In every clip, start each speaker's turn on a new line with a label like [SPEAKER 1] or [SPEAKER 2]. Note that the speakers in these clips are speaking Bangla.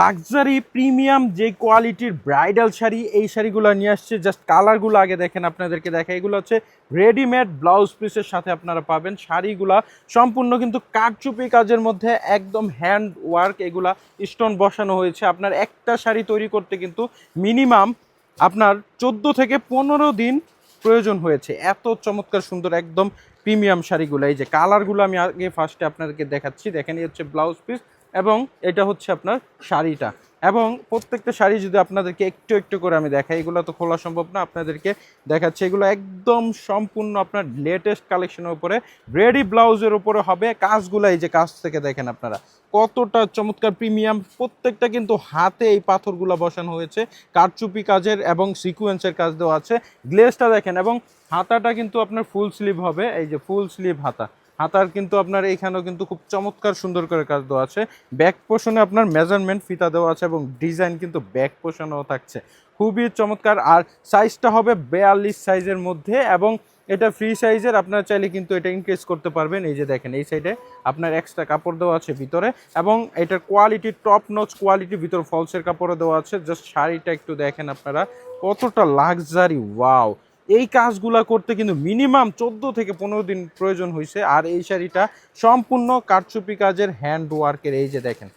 [SPEAKER 1] লাক্সারি প্রিমিয়াম যে কোয়ালিটির ব্রাইডাল শাড়ি, এই শাড়িগুলো নিয়ে আসছে। জাস্ট কালারগুলো আগে দেখেন, আপনাদেরকে দেখা। এগুলো হচ্ছে রেডিমেড ব্লাউজ পিসের সাথে আপনারা পাবেন। শাড়িগুলা সম্পূর্ণ কিন্তু কারচুপি কাজের মধ্যে, একদম হ্যান্ড ওয়ার্ক, এগুলা স্টোন বসানো হয়েছে। আপনার একটা শাড়ি তৈরি করতে কিন্তু মিনিমাম আপনার 14 থেকে 15 দিন প্রয়োজন হয়েছে। এত চমৎকার সুন্দর একদম প্রিমিয়াম শাড়িগুলো। এই যে কালারগুলো আমি আগে ফার্স্টে আপনাদেরকে দেখাচ্ছি, দেখেন। এই হচ্ছে ব্লাউজ পিস এবং এটা হচ্ছে আপনার শাড়িটা। এবং প্রত্যেকটা শাড়ি যদি আপনাদেরকে একটু একটু করে আমি দেখাই, এগুলো তো খোলা সম্ভব না, আপনাদেরকে দেখাচ্ছি। এগুলো একদম সম্পূর্ণ আপনার লেটেস্ট কালেকশনের উপরে, রেডি ব্লাউজের উপরে হবে কাজগুলো। এই যে কাজ থেকে দেখেন আপনারা কতটা চমৎকার প্রিমিয়াম। প্রত্যেকটা কিন্তু হাতে এই পাথরগুলো বসানো হয়েছে, কারচুপি কাজের এবং সিকোয়েন্সের কাজ দেওয়া আছে। গ্লেজটা দেখেন, এবং হাতাটা কিন্তু আপনার ফুল স্লিভ হবে। এই যে ফুল স্লিভ হাতার কিন্তু আপনার এইখানেও কিন্তু খুব চমৎকার সুন্দর করে কাজ দেওয়া আছে। ব্যাক পোর্শনে আপনার মেজারমেন্ট ফিতা দেওয়া আছে এবং ডিজাইন কিন্তু ব্যাক পোর্শনেও থাকছে, খুবই চমৎকার। আর সাইজটা হবে 42 সাইজের মধ্যে, এবং এটা ফ্রি সাইজের। আপনারা চাইলে কিন্তু এটা ইনক্রিজ করতে পারবেন। এই যে দেখেন, এই সাইডে আপনার এক্সট্রা কাপড় দেওয়া আছে ভিতরে, এবং এটার কোয়ালিটি টপ নচ কোয়ালিটি, ভিতর ফলসের কাপড়ও দেওয়া আছে। জাস্ট শাড়িটা একটু দেখেন আপনারা কতটা লাক্সারি, ওয়াও। এই কাজগুলা করতে কিন্তু মিনিমাম 14 থেকে 15 দিন প্রয়োজন হয়েছে। আর এই শাড়িটা সম্পূর্ণ কারচুপি কাজের হ্যান্ড ওয়ার্কের। এই যে দেখেন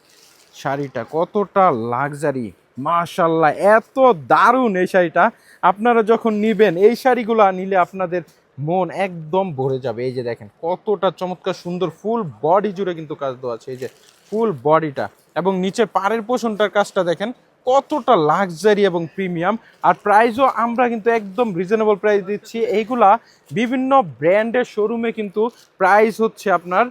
[SPEAKER 1] শাড়িটা কতটা লাক্সারি, মাশাল্লাহ, এত দারুণ এই শাড়িটা। আপনারা যখন নিবেন, এই শাড়িগুলো নিলে আপনাদের মন একদম ভরে যাবে। এই যে দেখেন কতটা চমৎকার সুন্দর, ফুল বডি জুড়ে কিন্তু কাজ দেওয়া আছে। এই যে ফুল বডিটা, এবং নিচে পাড়ের পোষণটার কাজটা দেখেন কতটা লাক্সারি এবং প্রিমিয়াম। আর প্রাইসও আমরা কিন্তু একদম রিজনেবল প্রাইস দিচ্ছি। এইগুলা বিভিন্ন ব্র্যান্ডের শোরুমে কিন্তু প্রাইস হচ্ছে আপনার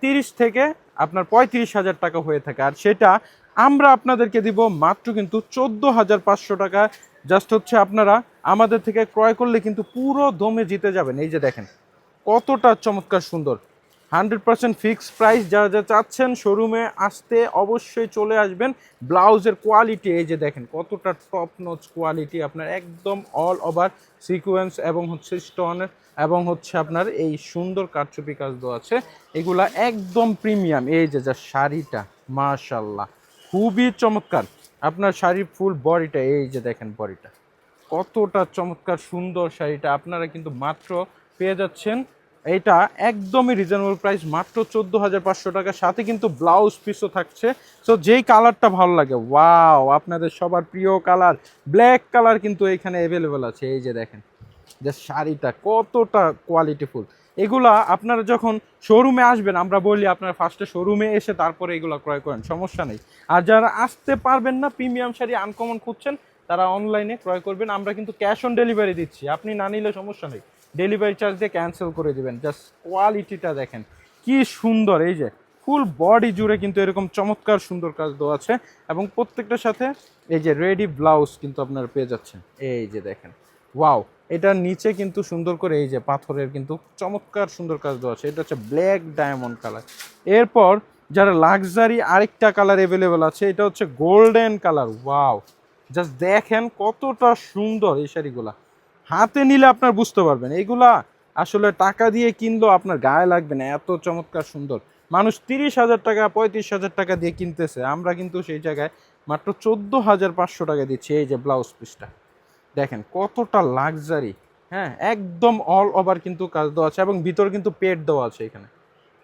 [SPEAKER 1] 30 থেকে আপনার 35,000 টাকা হয়ে থাকে। আর সেটা আমরা আপনাদেরকে দিব মাত্র কিন্তু 14,500 টাকা। জাস্ট হচ্ছে আপনারা আমাদের থেকে ক্রয় করলে কিন্তু পুরো দমে জিতে যাবেন। এই যে দেখেন কতটা চমৎকার সুন্দর, 100% ফিক্সড প্রাইস। যারা যা চাচ্ছেন শোরুমে আসতে অবশ্যই চলে আসবেন। ব্লাউজের কোয়ালিটি এই যে দেখেন কতটা টপ নচ কোয়ালিটি, আপনার একদম অল ওভার সিকোয়েন্স এবং হচ্ছে স্টোনের, এবং হচ্ছে আপনার এই সুন্দর কারচুপি কাজ দেওয়া আছে। এগুলা একদম প্রিমিয়াম। এই যে যা শাড়িটা, মাশাল্লাহ, খুবই চমৎকার। আপনার শাড়ির ফুল বডিটা, এই যে দেখেন বডিটা কতটা চমৎকার সুন্দর। শাড়িটা আপনারা কিন্তু মাত্র পেয়ে যাচ্ছেন, এটা একদমই রিজনেবল প্রাইস, মাত্র 14,500 টাকা। সাথে কিন্তু ব্লাউজ পিসও থাকছে। সো যেই কালারটা ভালো লাগে, ওয়াও, আপনাদের সবার প্রিয় কালার ব্ল্যাক কালার কিন্তু এখানে অ্যাভেলেবেল আছে। এই যে দেখেন যে শাড়িটা কতটা কোয়ালিটিফুল। এগুলা আপনারা যখন শোরুমে আসবেন, আমরা বলি আপনারা ফার্স্টে শোরুমে এসে তারপরে এগুলো ক্রয় করেন, সমস্যা নেই। আর যারা আসতে পারবেন না, প্রিমিয়াম শাড়ি আনকমন খুঁজছেন, তারা অনলাইনে ক্রয় করবেন। আমরা কিন্তু ক্যাশ অন ডেলিভারি দিচ্ছি, আপনি না নিলে সমস্যা নেই, ডেলিভারি চার্জ দিয়ে ক্যান্সেল করে দেবেন। জাস্ট কোয়ালিটিটা দেখেন কি সুন্দর। এই যে ফুল বডি জুড়ে কিন্তু এরকম চমৎকার সুন্দর কাজ দেওয়া আছে, এবং প্রত্যেকটার সাথে এই যে রেডি ব্লাউজ কিন্তু আপনারা পেয়ে যাচ্ছেন। এই যে দেখেন, ওয়াও, এটার নিচে কিন্তু সুন্দর করে এই যে পাথরের কিন্তু চমৎকার সুন্দর কাজ দেওয়া আছে। এটা হচ্ছে ব্ল্যাক ডায়মন্ড কালার। এরপর যারা লাক্সারি আরেকটা কালার অ্যাভেলেবেল আছে, এটা হচ্ছে গোল্ডেন কালার। ওয়াও, জাস্ট দেখেন কতটা সুন্দর এই শাড়িগুলা। হাতে নিলে আপনার বুঝতে পারবেন এইগুলা আসলে টাকা দিয়ে কিনলেও আপনার গায়ে লাগবে না, এত চমৎকার সুন্দর। মানুষ 30,000 টাকা 35,000 টাকা দিয়ে কিনতেছে, আমরা কিন্তু সেই জায়গায় মাত্র 14,500 টাকা দিচ্ছি। এই যে ব্লাউজ পিসটা দেখেন কতটা লাক্সারি, হ্যাঁ, একদম অল ওভার কিন্তু কাজ দেওয়া আছে, এবং ভিতর কিন্তু পেট দেওয়া আছে, এখানে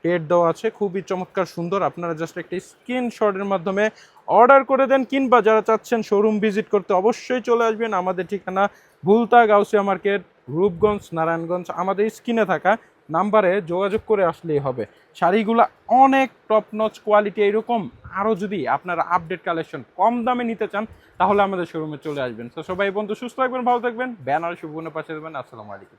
[SPEAKER 1] পেট দেওয়া আছে, খুবই চমৎকার সুন্দর। আপনারা জাস্ট একটা স্ক্রিনশটের মাধ্যমে অর্ডার করে দেন, কিংবা যারা চাচ্ছেন শোরুম ভিজিট করতে অবশ্যই চলে আসবেন। আমাদের ঠিকানা ভুলতা গাউসিয়া মার্কেট, রূপগঞ্জ, নারায়ণগঞ্জ। আমাদের স্ক্রিনে থাকা নাম্বারে যোগাযোগ করে আসলেই হবে। শাড়িগুলো অনেক টপ নচ কোয়ালিটি। এইরকম আরও যদি আপনারা আপডেট কালেকশন কম দামে নিতে চান, তাহলে আমাদের শোরুমে চলে আসবেন। তো সবাই বন্ধু সুস্থ থাকবেন, ভালো থাকবেন, ব্যানার শুভনের পাশে দেবেন। আসসালামু আলাইকুম।